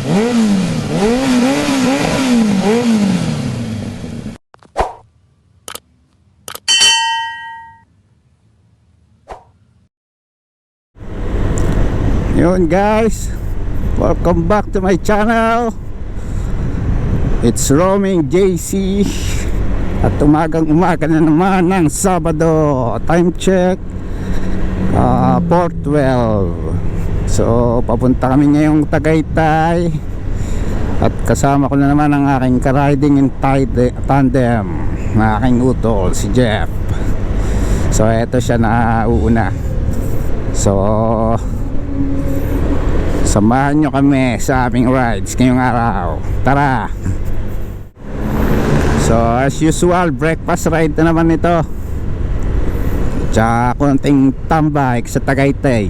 Yun guys, welcome back to my channel. It's Roaming JC. At umaga na naman ng Sabado. Time check 4:12. So papunta kami ngayong Tagaytay. At kasama ko na naman ang aking ka-riding in tandem, na aking utol, si Jeff. So eto siya na uuna. So samahan nyo kami sa aming rides ngayong araw. Tara! So as usual, breakfast ride na naman ito. Tsaka konting tambay sa Tagaytay.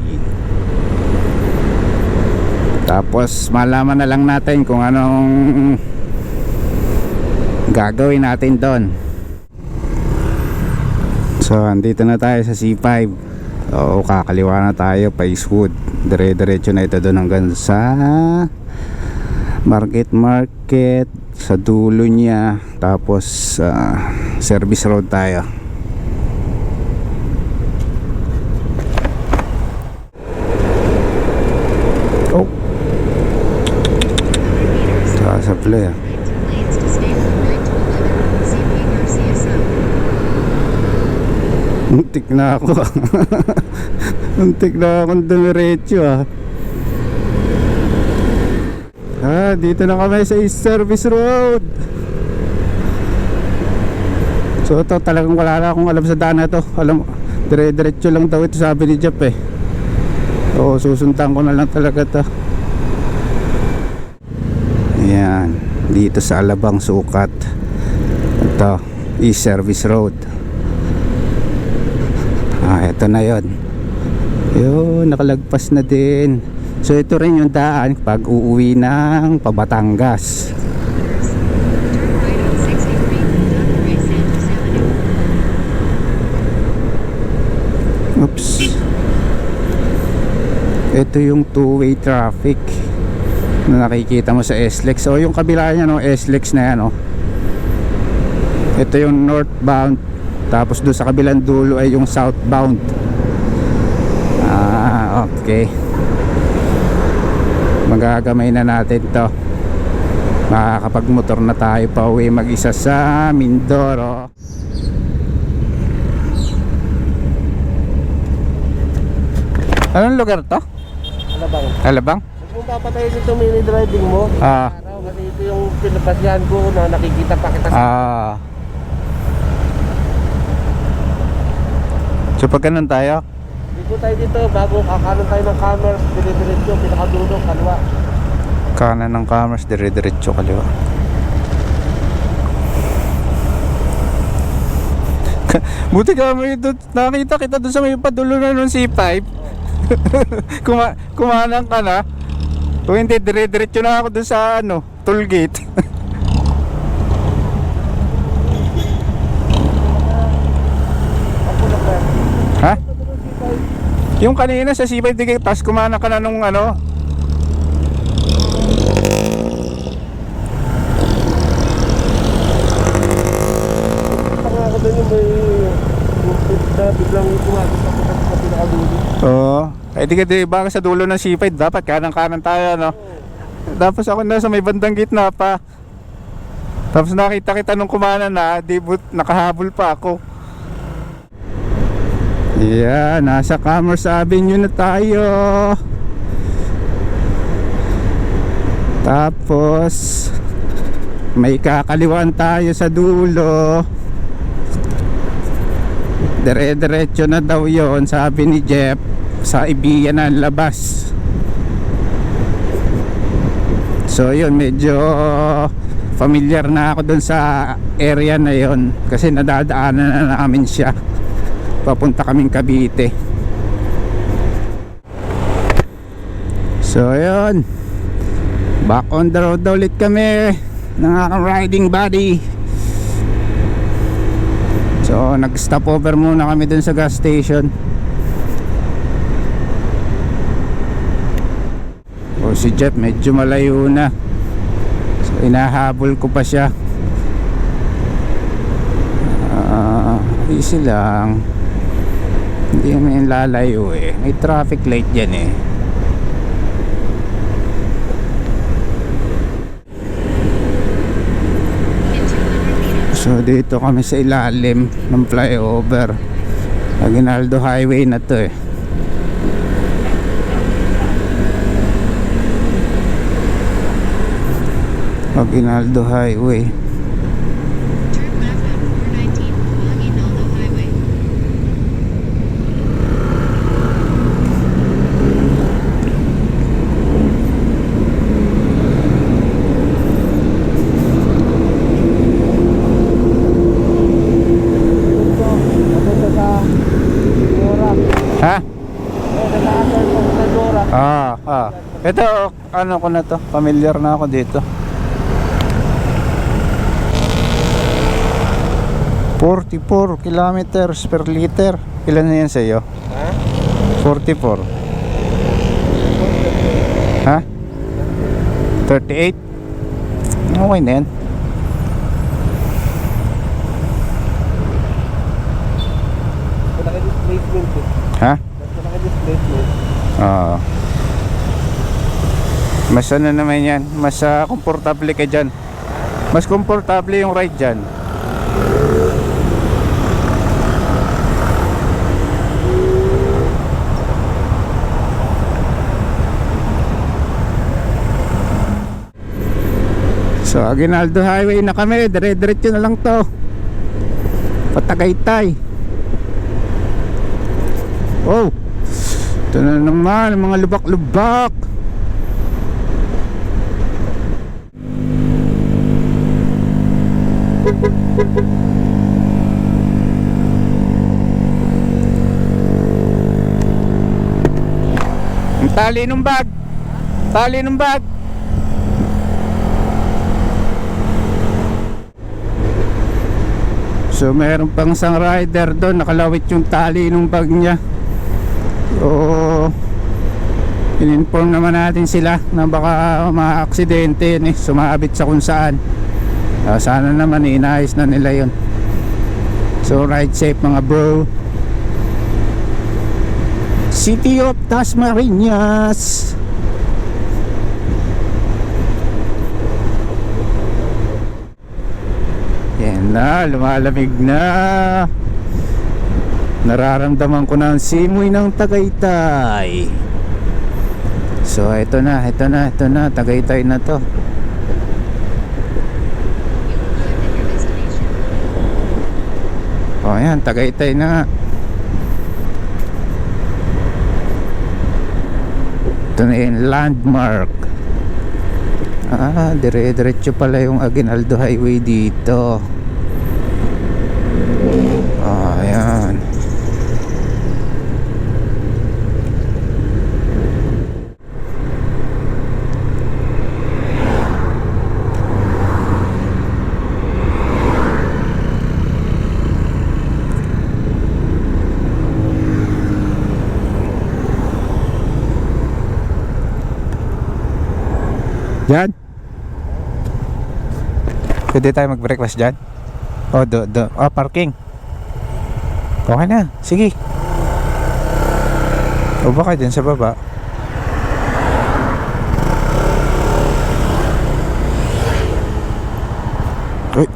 Tapos malaman na lang natin kung anong gagawin natin doon. So andito na tayo sa C5. So kakaliwa na tayo pa Eastwood. Dire-diretso na ito doon hanggang sa Market sa dulo niya. Tapos service road tayo. Oh, sasablay ah. Muntik na ako. Muntik na akong dumiretso ah. Dito na kami sa East Service Road. So ito talagang wala na akong alam sa daan na to. Alam, dire-diretso lang daw ito, sabi ni Jeff eh. So susundan ko na lang talaga to. Ayan, dito sa Alabang Sukat. Ito, East Service Road. Ito na yon. Yun, nakalagpas na din. So ito rin yung daan pag uuwi ng Batangas. Oops. Ito yung two-way traffic na nakikita mo sa SLEX. So yung kabila niya, no, SLEX na yan, no. Ito yung northbound. Tapos doon sa kabilang dulo ay yung southbound. Okay. Magagamay na natin to. Makakapagmotor na tayo pa uwi mag-isa sa Mindoro. Anong lugar to? Alabang. Alabang? Kung papatayin dito mini driving mo, araw, kasi ito yung pinapasyan ko na nakikita pa kita sa... So pag ganun tayo? Dito tayo dito, bago kakaroon tayo ng Commerce, dire-diretso, pinakadulo, kaliwa. Kanan ng Commerce, dire-diretso, kaliwa. Buti ka mo ito, nakita kita doon sa may padulo na nung C5. Kumanan ka na. Kung hindi, dire-diretso na ako doon sa toll gate. Ha? Yung kanina sa C5 digay, tapos kumana ka na nung Ako doon yung may na biglang kumagos ako sa pinakadulo. Oo. Ay di baka sa dulo ng C5 dapat kanan tayo, no? Tapos ako na sa may bandang gitna pa. Tapos nakita kita nung kumana na, nakahabol pa ako. Yeah, nasa Commerce Avenue na tayo. Tapos may kakaliwan tayo sa dulo. Dire-diretso na daw yon, sabi ni Jeff. Sa Ibiya na labas. So yun, medyo familiar na ako dun sa area na yon, kasi nadadaanan na namin siya. Papunta kaming Cavite. So yun, back on the road ulit kami ng aking riding buddy. So nag stop over muna kami dun sa gas station. Si Jeff medyo malayo na. So inahabol ko pa siya. Easy lang. Hindi naman lalayo eh. May traffic light dyan eh. So dito kami sa ilalim ng flyover. Aguinaldo Highway na to eh. Aguinaldo Highway. Turn left at 419 Aguinaldo Highway. Ha? Sa Ito, ano ko na to? Familiar na ako dito. 44 kilometers per liter. Ilan na yan sa iyo? Ha? 44. Ha? 38? Okay na yan. Naka-displacement eh. Ha? Naka-displacement. Oo. Mas ano naman yan, mas komportable ka dyan. Mas komportable yung ride dyan. So Aguinaldo Highway na kami, dire-diretso na lang to. Patagaytay. Oh, ito na naman mga lubak-lubak. Ang tali ng bag. Tali ng bag. So meron pang isang rider doon, nakalawit yung tali ng bag niya. So in-inform naman natin sila na baka ma-aksidente yun eh, sumabit sa kung saan. Sana naman inayos na nila yun. So ride safe mga bro. City of Dasmariñas. Yan na, lumalamig na. Nararamdaman ko na ang simoy ng Tagaytay. So ito na, Tagaytay na to. Oh yan, Tagaytay na. Ito na yung landmark. Dire-diretso pala yung Aguinaldo Highway dito. Ayan. Diyan? Pwede tayo mag-breakfast dyan? Parking. Okay na, sige. O baka dyan sa baba. Uy.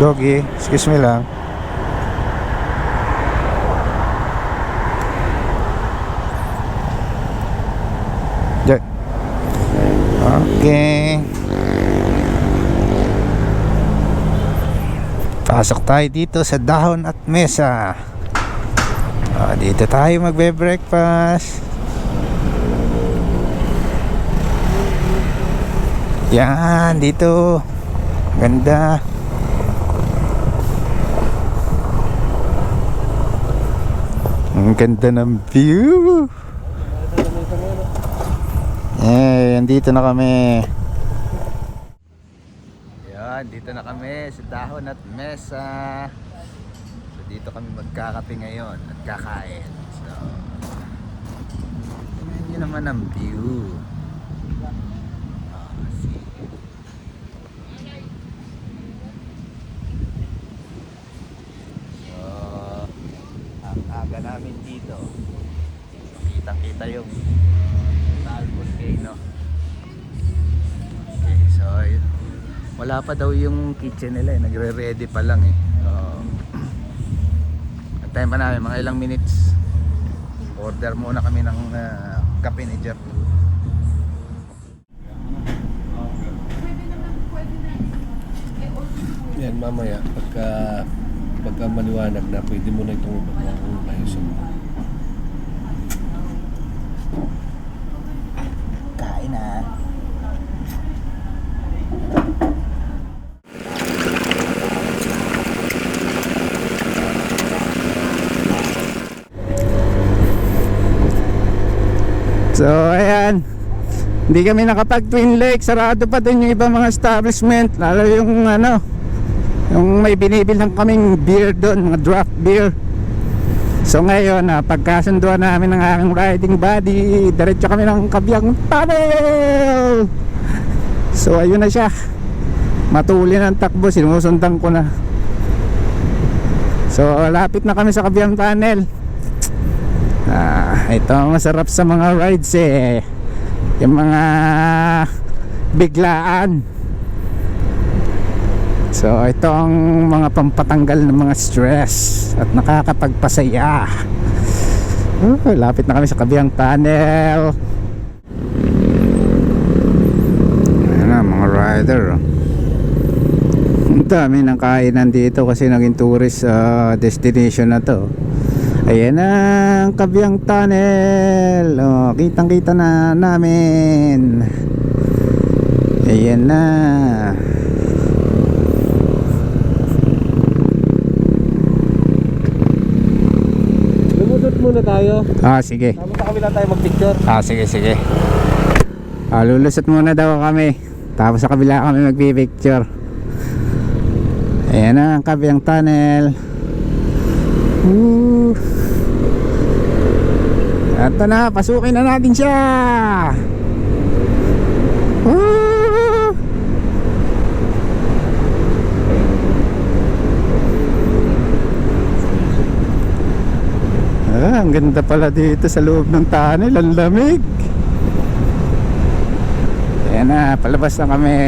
Doggy, excuse me lang. Dyan. Okay. Pasok tayo dito sa dahon at mesa. Dito tayo magbe-breakfast. Yan, dito. Ganda. Ang ganda ng view. Andito na kami. Dito na kami sa dahon at mesa. So dito kami magkakape ngayon at kakain. So tingnan nyo nyo naman ang view. So, ang aga namin dito. Kitang-kita yung Taal Volcano. Okay, so wala pa daw yung kitchen nila, nagre-ready pa lang eh. Antayin pa namin mga ilang minutes. Order muna kami ng kape ni Jeff. Yan, mamaya, pagka maliwanag na, pwede mo na itong ayusin mo. Kain na. So ayan, hindi kami nakapag Twin Lake, sarado pa din yung ibang mga establishment, lalo yung ano, yung may binibilang kaming beer doon, mga draft beer. So ngayon, pagkasunduan namin ng aking riding buddy, diretso kami ng Kabyang Tunnel. So ayun na siya, matuli ng takbo, sinusundan ko na. So lapit na kami sa Kabyang Tunnel. Ito ang masarap sa mga rides eh, yung mga biglaan. So ito ang mga pampatanggal ng mga stress at nakakapagpasaya. Lapit na kami sa Kabyang Tunnel. Ayan na mga rider. Ang dami ng kainan dito kasi naging tourist destination na to. Ayan na ang Kabyang Tunnel. Kitang kita na namin. Ayan na. Lumusot muna tayo. Sige. Tama sa kabila tayo mag-picture. Sige. Lulusot muna daw kami. Tapos sa kabila kami magpipicture. Ayan na ang Kabyang Tunnel. Ito na, pasukin na natin siya. Ang ganda pala dito sa loob ng tunnel, ang lamig. Ayan na, palabas na kami.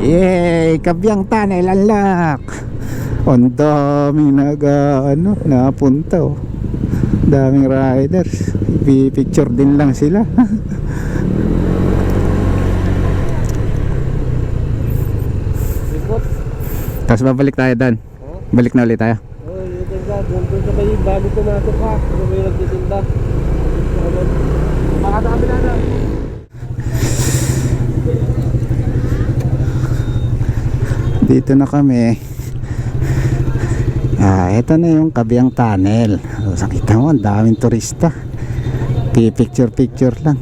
Yay! Kabyang Tunnel unlock. Ang daming napunta oh. Daming riders. I-picture din lang sila. Tapos babalik tayo doon. Balik na ulit tayo. Yun ka. Doon sa may bago pumasok ka. Doon may nagtitinda. Baka sa kabila na. Dito na kami. Ito na yung Kabyang Tunnel. Nakita mo, ang daming turista. Picture lang.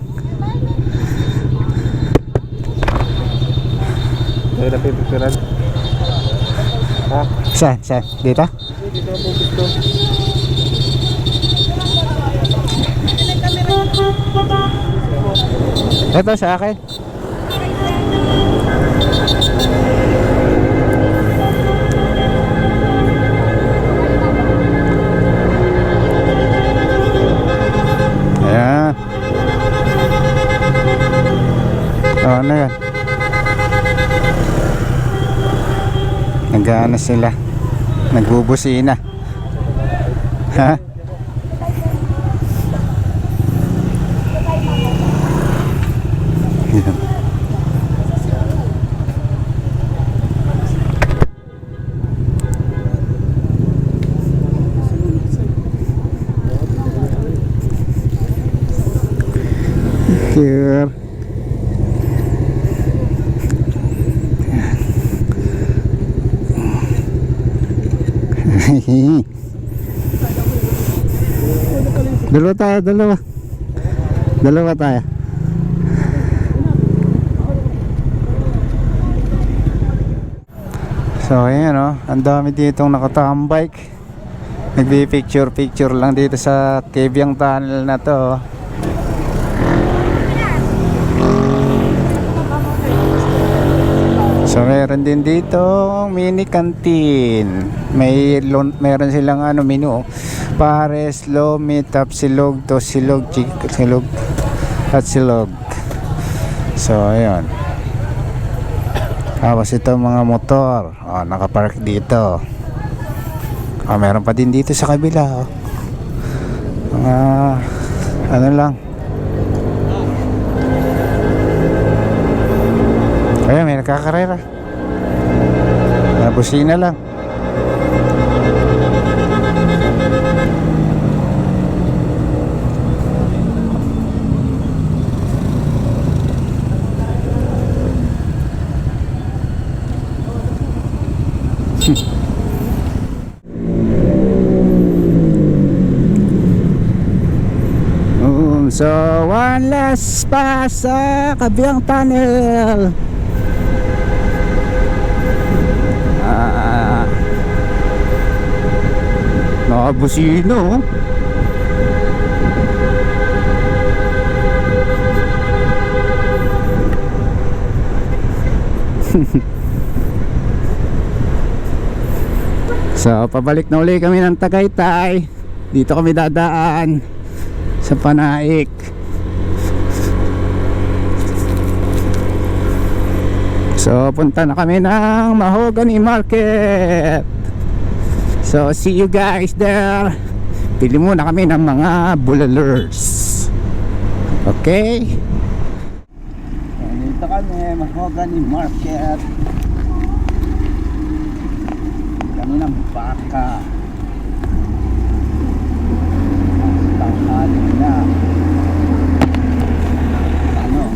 Tayo na pipicturan. Ha? Saan? Dito? Dito na pipicture. Ito sa akin. Ayan. Ano yan? Nag-ano sila? Nagbubusina. Ha? Yan. Here. Dalawa tayo. So ayan o, ang dami ditong nakatambike. Nagbi-picture lang dito sa Kebyang Tunnel na to. So meron din dito mini canteen. Meron silang menu. Pares, lomi, tapsilog, tosilog, silog at silog. So ayun. Tapos ito mga motor. Nakapark dito. Meron pa din dito sa kabila. Ano lang. Ayan, may nagkakarera. Busina lang. So one last pa sa Kebyang Tunnel. Nakabusino. So pabalik na uli kami ng Tagaytay. Dito kami dadaan sa Panaik. So punta na kami ng Mahogany Market. So see you guys there. Pili muna kami ng mga bulalers. Okay. Dito kami Mahogany Market. Kami ng baka. Tanghali na.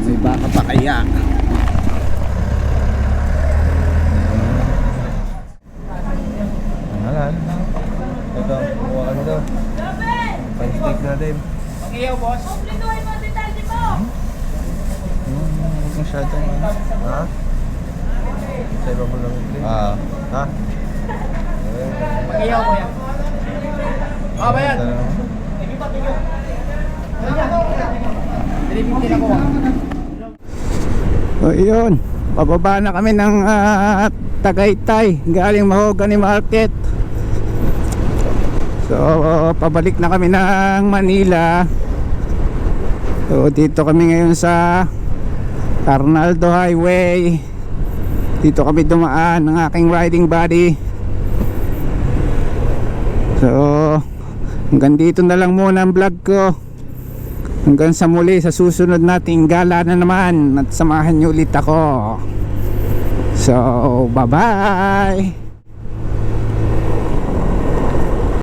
May baka pa kaya? Ito, kuha ka nito. Pan-stick natin. Mag-iyaw, boss. Kumplituhin mo ang detalye mo! Huwag masyadong ha? Sa iba mo lang ito. Ha? Mag-iyaw, kuya. Ba yan? Pinipintin ako. So yun, pababa na kami ng Tagaytay galing Mahogany Market. So pabalik na kami ng Manila. So dito kami ngayon sa Arnaldo Highway. Dito kami dumaan ng aking riding buddy. So hanggang dito na lang muna ang vlog ko. Hanggang sa muli sa susunod nating gala na naman. At samahan niyo ulit ako. So bye bye.